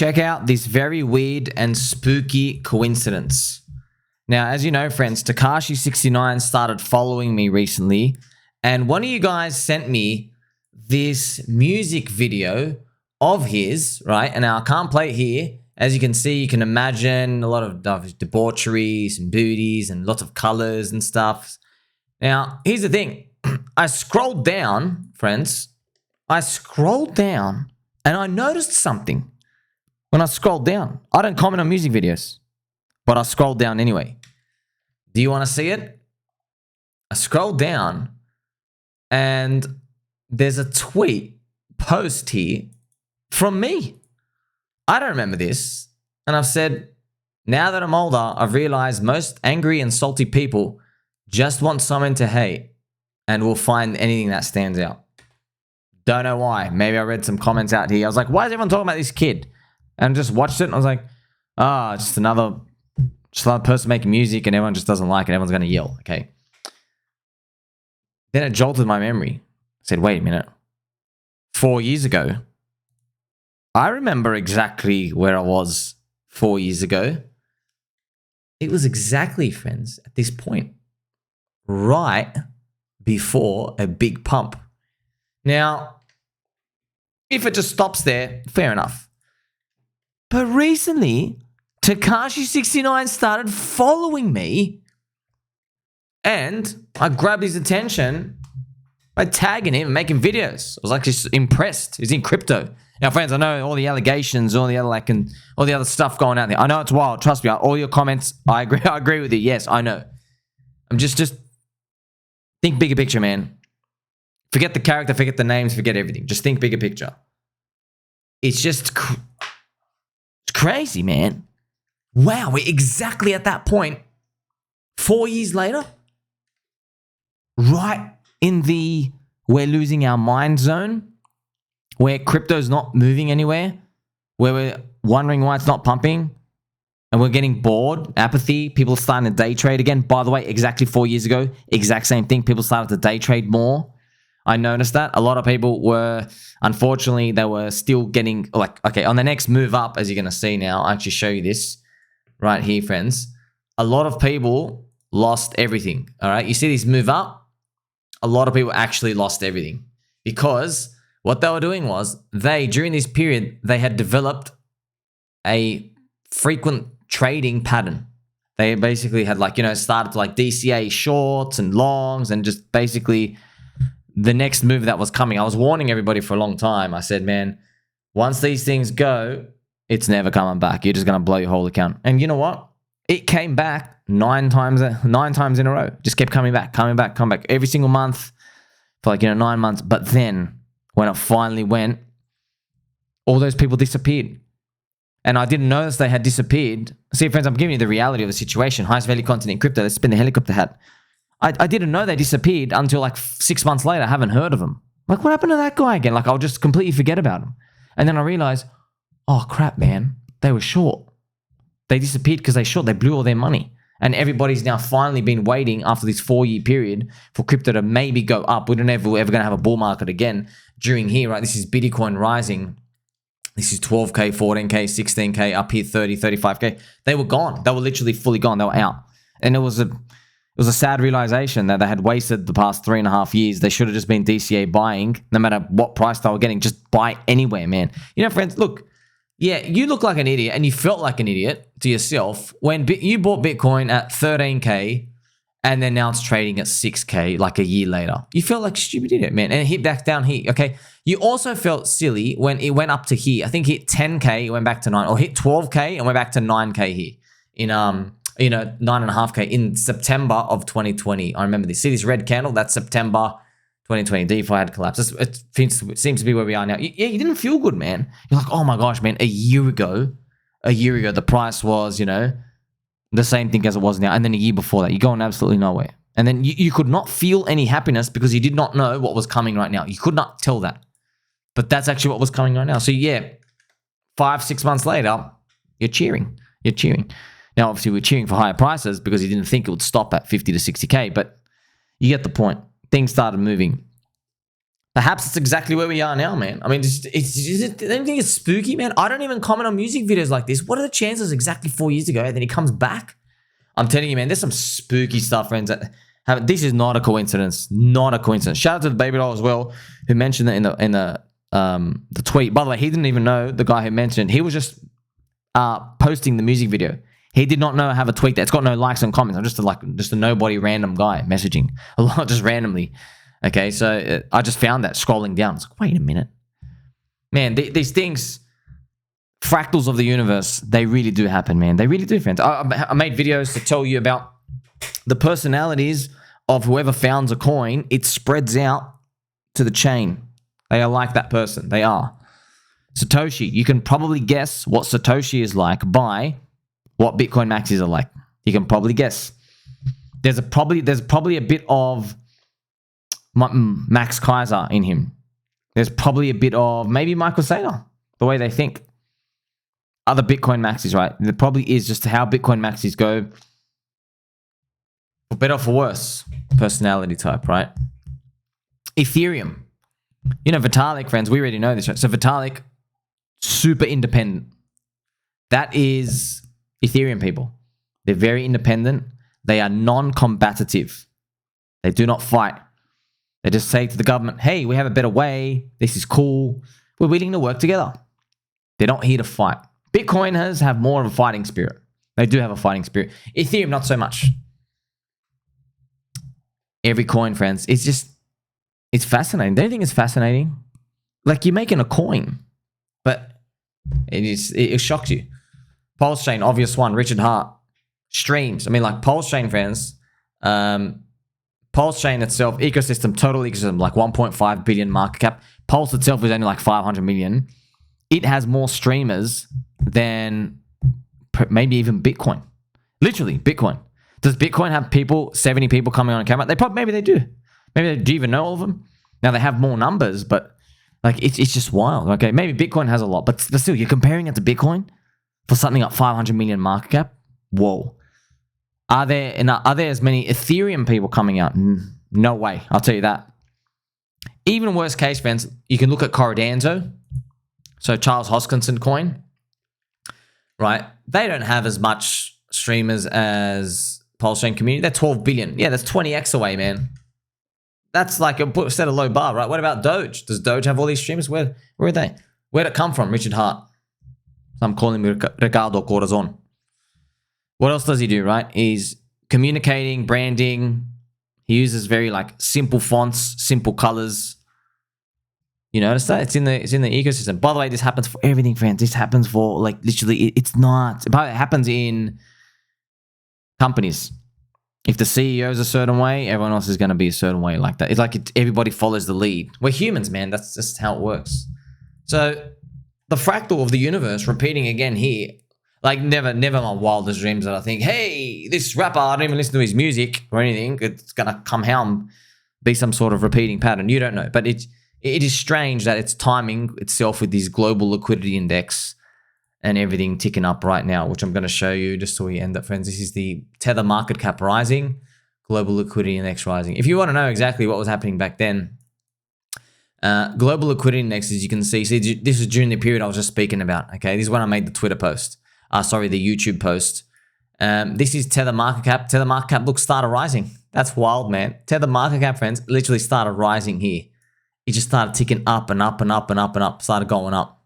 check out this very weird and spooky coincidence. Now, as you know, friends, Takashi69 started following me recently, and one of you guys sent me this music video of his, right? And now I can't play it here. As you can see, you can imagine a lot of debauchery, some booties, and lots of colors and stuff. Now, here's the thing. I scrolled down, friends. I scrolled down, and I noticed something. When I scrolled down, I don't comment on music videos, but I scrolled down anyway. Do you want to see it? I scrolled down and there's a post here from me. I don't remember this. And I've said, now that I'm older, I've realized most angry and salty people just want someone to hate and will find anything that stands out. Don't know why. Maybe I read some comments out here. I was like, why is everyone talking about this kid? And just watched it and I was like, just another person making music and everyone just doesn't like it. Everyone's going to yell. Okay. Then it jolted my memory. I said, wait a minute. 4 years ago, I remember exactly where I was 4 years ago. It was exactly, friends, at this point, right before a big pump. Now, if it just stops there, fair enough. But recently, Takashi69 started following me and I grabbed his attention by tagging him and making videos. I was like just impressed. He's in crypto. Now, friends, I know all the allegations, all the other stuff going out there. I know it's wild. Trust me, all your comments, I agree. I agree with you. Yes, I know. I'm just think bigger picture, man. Forget the character, forget the names, forget everything. Just think bigger picture. It's just it's crazy, man. Wow, we're exactly at that point 4 years later. Right in the we're losing our mind zone, where crypto's not moving anywhere, where we're wondering why it's not pumping, and we're getting bored, apathy, people are starting to day trade again. By the way, exactly 4 years ago, exact same thing, people started to day trade more. I noticed that. A lot of people were, unfortunately, they were still getting, like, okay, on the next move up, as you're going to see now, I'll actually show you this right here, friends. A lot of people lost everything, all right? You see this move up? A lot of people actually lost everything because what they were doing was during this period, they had developed a frequent trading pattern. They basically had started to DCA shorts and longs and just basically the next move that was coming. I was warning everybody for a long time. I said, man, once these things go, it's never coming back. You're just going to blow your whole account. And you know what? It came back nine times in a row. Just kept coming back every single month for 9 months. But then when it finally went, all those people disappeared. And I didn't notice they had disappeared. See, friends, I'm giving you the reality of the situation. Highest value content in crypto. Let's spin the helicopter hat. I didn't know they disappeared until 6 months later. I haven't heard of them. What happened to that guy again? I'll just completely forget about him. And then I realized, oh crap, man, they were short. They disappeared because they short. They blew all their money. And everybody's now finally been waiting after this 4 year period for crypto to maybe go up. We're never going to have a bull market again during here, right? This is Bitcoin rising. This is 12K, 14K, 16K, up here 30, 35K. They were gone. They were literally fully gone. They were out. And it was a sad realization that they had wasted the past 3.5 years. They should have just been DCA buying, no matter what price they were getting. Just buy anywhere, man. Friends, look. Yeah, you look like an idiot and you felt like an idiot to yourself when you bought Bitcoin at 13K and then now it's trading at 6K a year later. You felt like a stupid idiot, man. And it hit back down here, okay? You also felt silly when it went up to here. I think it hit 10K, it went back to 9, or hit 12K and went back to 9K here in 9.5K in September of 2020. I remember this. See this red candle? That's September 2020. DeFi had collapsed. It seems to be where we are now. Yeah, you didn't feel good, man. You're like, oh my gosh, man, a year ago, the price was, the same thing as it was now. And then a year before that, you're going absolutely nowhere. And then you could not feel any happiness because you did not know what was coming right now. You could not tell that. But that's actually what was coming right now. So yeah, 5-6 months later, you're cheering. Now, obviously, we're cheering for higher prices because you didn't think it would stop at 50 to 60K. But you get the point. Things started moving. Perhaps it's exactly where we are now, man. I mean, don't you think it's spooky, man? I don't even comment on music videos like this. What are the chances exactly 4 years ago and then he comes back? I'm telling you, man, there's some spooky stuff, friends. This is not a coincidence. Not a coincidence. Shout out to the baby doll as well, who mentioned it in the tweet. By the way, he didn't even know, the guy who mentioned it. He was just posting the music video. He did not know I have a tweet that's got no likes and comments. I'm just a nobody random guy messaging a lot, just randomly. Okay, so I just found that scrolling down. It's like, wait a minute. Man, these things, fractals of the universe, they really do happen, man. They really do, friends. I made videos to tell you about the personalities of whoever founds a coin. It spreads out to the chain. They are like that person. They are. Satoshi, you can probably guess what Satoshi is like by what Bitcoin maxis are like. You can probably guess. There's probably a bit of Max Kaiser in him. There's probably a bit of maybe Michael Saylor, the way they think. Other Bitcoin maxis, right? There probably is just how Bitcoin maxis go. For better or for worse, personality type, right? Ethereum. You know, Vitalik, friends, we already know this, right? So Vitalik, super independent. That is Ethereum people. They're very independent. They are non-combative. They do not fight. They just say to the government, hey, we have a better way. This is cool. We're willing to work together. They're not here to fight. Bitcoiners have more of a fighting spirit. They do have a fighting spirit. Ethereum, not so much. Every coin, friends, it's fascinating. Don't you think it's fascinating? Like, you're making a coin, but it shocks you. PulseChain, obvious one. Richard Hart. Streams. I mean, like, PulseChain, friends. PulseChain itself, ecosystem, total ecosystem, like 1.5 billion market cap. Pulse itself is only like 500 million. It has more streamers than maybe even Bitcoin. Literally, Bitcoin. Does Bitcoin have 70 people coming on camera? Maybe they do. Maybe they do even know all of them. Now they have more numbers, but like it's just wild. Okay, maybe Bitcoin has a lot, but still, you're comparing it to Bitcoin for something like 500 million market cap. Whoa. Are there as many Ethereum people coming out? No way. I'll tell you that. Even worst case, friends, you can look at Cardano. So Charles Hoskinson coin, right? They don't have as much streamers as PulseChain community. They're 12 billion. Yeah, that's 20x away, man. That's like set a low bar, right? What about Doge? Does Doge have all these streamers? Where are they? Where'd it come from? Richard Hart. I'm calling him Ricardo Corazon. What else does he do, right? He's communicating, branding. He uses very like simple fonts, simple colors. You notice that? It's in the ecosystem. By the way, this happens for everything, friends. This happens for like literally, it's not. It happens in companies. If the CEO is a certain way, everyone else is going to be a certain way like that. It's like everybody follows the lead. We're humans, man. That's just how it works. So the fractal of the universe, repeating again here, like never my wildest dreams that I think, hey, this rapper, I don't even listen to his music or anything. It's going to come home, be some sort of repeating pattern. You don't know. But it is strange that it's timing itself with this global liquidity index and everything ticking up right now, which I'm going to show you just so we end up, friends. This is the Tether market cap rising, global liquidity index rising. If you want to know exactly what was happening back then, global liquidity index, as you can see, this is during the period I was just speaking about. Okay, this is when I made the Twitter post. The YouTube post. This is Tether market cap. Tether market cap started rising. That's wild, man. Tether market cap, friends, literally started rising here. It just started ticking up and up and up and up and up, started going up.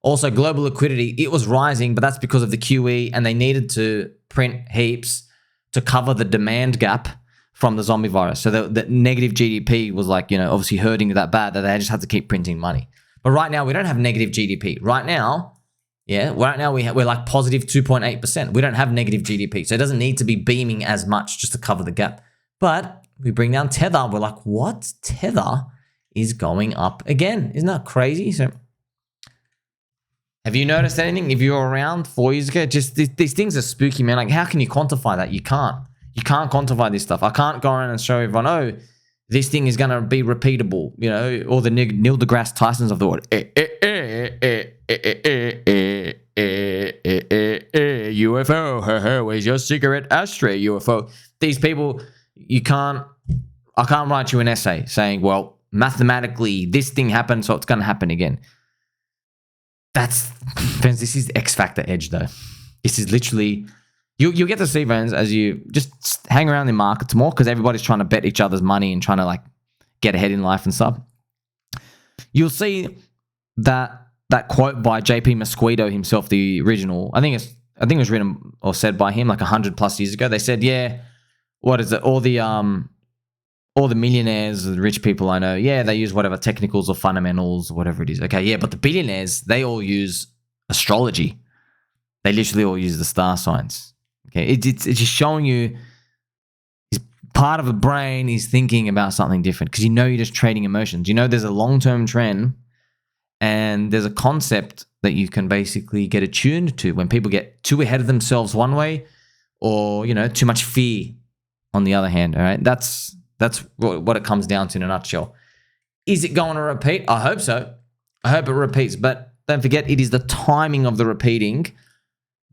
Also, global liquidity, it was rising, but that's because of the QE, and they needed to print heaps to cover the demand gap from the zombie virus. So the negative GDP was like, obviously hurting that bad that they just had to keep printing money. But right now, we don't have negative GDP. Right now, we're like positive 2.8%. We don't have negative GDP. So it doesn't need to be beaming as much just to cover the gap. But we bring down Tether. We're like, what? Tether is going up again. Isn't that crazy? So have you noticed anything? If you were around 4 years ago, just these things are spooky, man. Like, how can you quantify that? You can't. You can't quantify this stuff. I can't go around and show everyone, oh, this thing is going to be repeatable, or the Neil deGrasse Tysons of the world. UFO, where's your cigarette ashtray, UFO? These people, I can't write you an essay saying, well, mathematically this thing happened, so it's going to happen again. Friends, this is X Factor edge though. This is literally, you'll get to see, friends, as you just hang around in markets more, because everybody's trying to bet each other's money and trying to like get ahead in life and stuff. You'll see that quote by JP Mosquito himself, the original, I think it was written or said by him like 100+ years ago. They said, yeah, what is it? All the millionaires, the rich people I know, yeah, they use whatever technicals or fundamentals or whatever it is. Okay, yeah, but the billionaires, they all use astrology. They literally all use the star signs. Okay, it's just showing you his part of the brain is thinking about something different, because you're just trading emotions. There's a long-term trend, and there's a concept that you can basically get attuned to when people get too ahead of themselves one way, or too much fear on the other hand. All right, that's what it comes down to in a nutshell. Is it going to repeat? I hope so. I hope it repeats, but don't forget, it is the timing of the repeating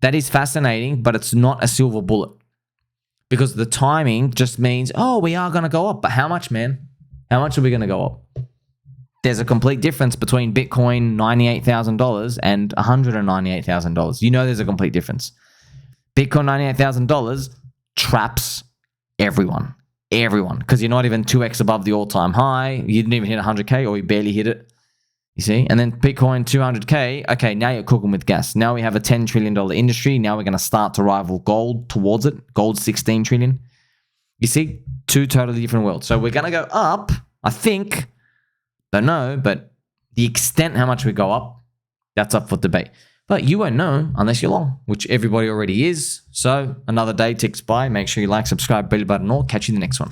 that is fascinating, but it's not a silver bullet, because the timing just means, oh, we are going to go up, but how much, man? How much are we going to go up? There's a complete difference between Bitcoin $98,000 and $198,000. There's a complete difference. Bitcoin $98,000 traps everyone, because you're not even 2x above the all-time high. You didn't even hit 100K, or you barely hit it. You see? And then Bitcoin 200K, okay, now you're cooking with gas. Now we have a $10 trillion industry. Now we're going to start to rival gold towards it. Gold's 16 trillion. You see? Two totally different worlds. So we're going to go up, I think. Don't know, but the extent how much we go up, that's up for debate. But you won't know unless you're long, which everybody already is. So another day ticks by. Make sure you like, subscribe, bell button, or catch you in the next one.